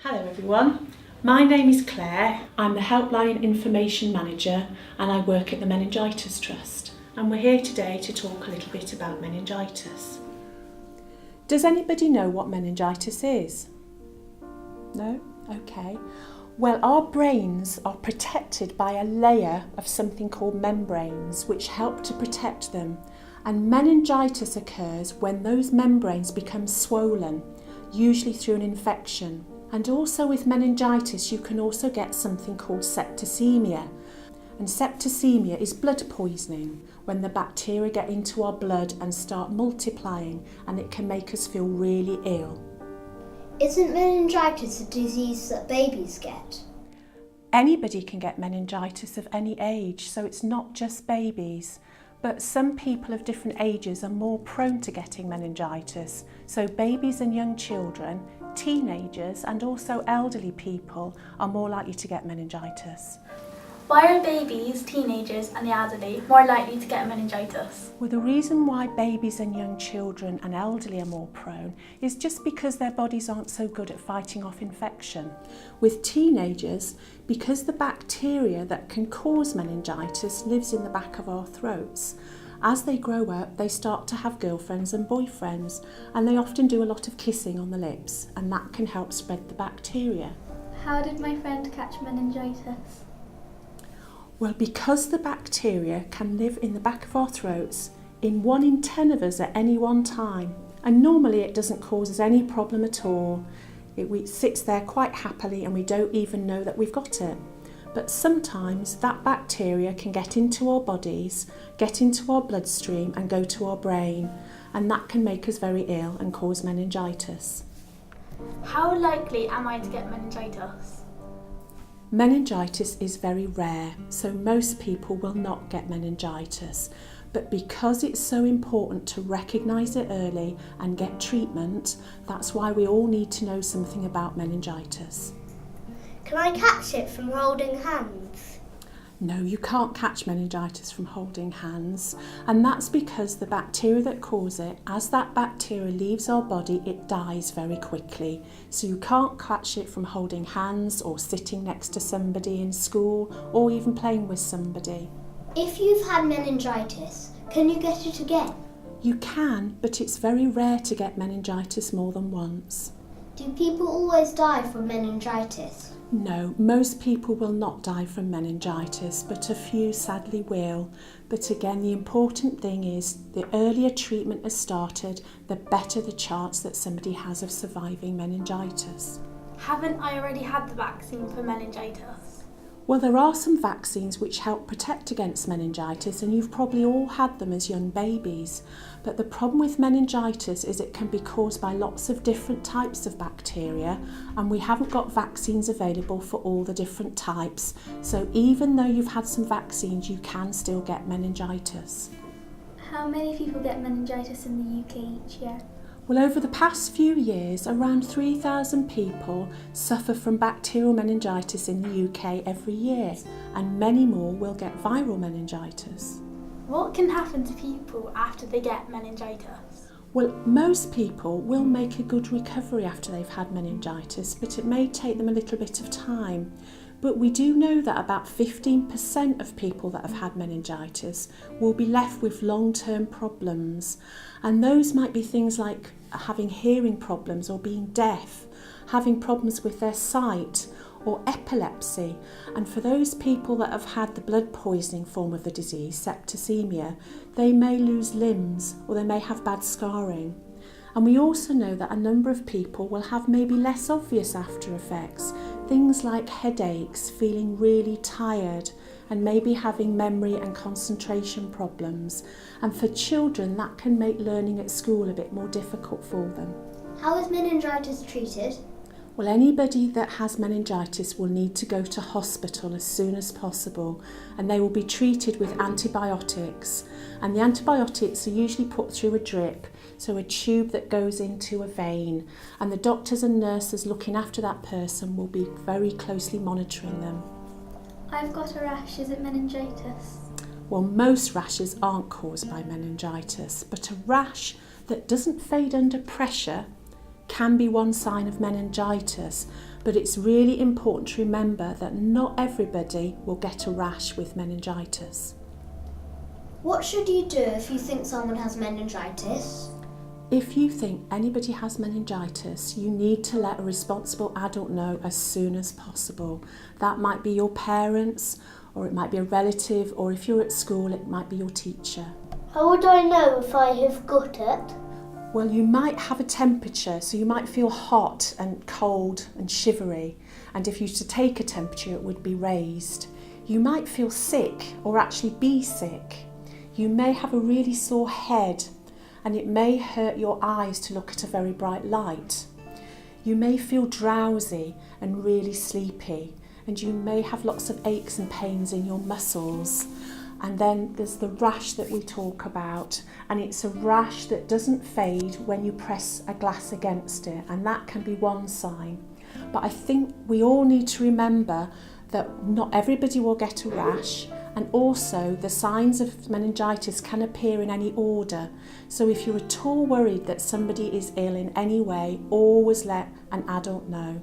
Hello everyone, my name is Claire. I'm the Helpline Information Manager and I work at the Meningitis Trust, and we're here today to talk a little bit about meningitis. Does anybody know what meningitis is? No? Okay. Well, our brains are protected by a layer of something called membranes which help to protect them, and meningitis occurs when those membranes become swollen, usually through an infection. And also with meningitis you can also get something called septicemia. And septicemia is blood poisoning, when the bacteria get into our blood and start multiplying, and it can make us feel really ill. Isn't meningitis a disease that babies get? Anybody can get meningitis of any age, so it's not just babies. But some people of different ages are more prone to getting meningitis. So babies and young children, teenagers and also elderly people are more likely to get meningitis. Why are babies, teenagers and the elderly more likely to get meningitis? Well, the reason why babies and young children and elderly are more prone is just because their bodies aren't so good at fighting off infection. With teenagers, because the bacteria that can cause meningitis lives in the back of our throats, as they grow up, they start to have girlfriends and boyfriends, and they often do a lot of kissing on the lips, and that can help spread the bacteria. How did my friend catch meningitis? Well, because the bacteria can live in the back of our throats in 1 in 10 of us at any one time, and normally it doesn't cause us any problem at all. It sits there quite happily and we don't even know that we've got it. But sometimes that bacteria can get into our bodies, get into our bloodstream and go to our brain, and that can make us very ill and cause meningitis. How likely am I to get meningitis? Meningitis is very rare, so most people will not get meningitis. But because it's so important to recognise it early and get treatment, that's why we all need to know something about meningitis. Can I catch it from holding hands? No, you can't catch meningitis from holding hands, and that's because the bacteria that cause it, as that bacteria leaves our body, it dies very quickly. So you can't catch it from holding hands or sitting next to somebody in school or even playing with somebody. If you've had meningitis, can you get it again? You can, but it's very rare to get meningitis more than once. Do people always die from meningitis? No, most people will not die from meningitis, but a few sadly will. But again, the important thing is the earlier treatment is started, the better the chance that somebody has of surviving meningitis. Haven't I already had the vaccine for meningitis? Well, there are some vaccines which help protect against meningitis, and you've probably all had them as young babies. But the problem with meningitis is it can be caused by lots of different types of bacteria, and we haven't got vaccines available for all the different types. So even though you've had some vaccines, you can still get meningitis. How many people get meningitis in the UK each year? Well, over the past few years, around 3,000 people suffer from bacterial meningitis in the UK every year, and many more will get viral meningitis. What can happen to people after they get meningitis? Well, most people will make a good recovery after they've had meningitis, but it may take them a little bit of time. But we do know that about 15% of people that have had meningitis will be left with long-term problems. And those might be things like having hearing problems or being deaf, having problems with their sight or epilepsy. And for those people that have had the blood poisoning form of the disease, septicemia, they may lose limbs or they may have bad scarring. And we also know that a number of people will have maybe less obvious after effects, things like headaches, feeling really tired, and maybe having memory and concentration problems. And for children, that can make learning at school a bit more difficult for them. How is meningitis treated? Well, anybody that has meningitis will need to go to hospital as soon as possible, and they will be treated with antibiotics. And the antibiotics are usually put through a drip, so a tube that goes into a vein, and the doctors and nurses looking after that person will be very closely monitoring them. I've got a rash, is it meningitis? Well, most rashes aren't caused by meningitis, but a rash that doesn't fade under pressure can be one sign of meningitis, But it's really important to remember that not everybody will get a rash with meningitis. What should you do if you think someone has meningitis? If you think anybody has meningitis, you need to let a responsible adult know as soon as possible. That might be your parents, or it might be a relative, or if you're at school, it might be your teacher. How would I know if I have got it? Well, you might have a temperature, so you might feel hot and cold and shivery, and if you were to take a temperature, it would be raised. You might feel sick or actually be sick. You may have a really sore head, and it may hurt your eyes to look at a very bright light. You may feel drowsy and really sleepy, and you may have lots of aches and pains in your muscles. And then there's the rash that we talk about, and it's a rash that doesn't fade when you press a glass against it, and that can be one sign. But I think we all need to remember that not everybody will get a rash, and also the signs of meningitis can appear in any order. So if you're at all worried that somebody is ill in any way, always let an adult know.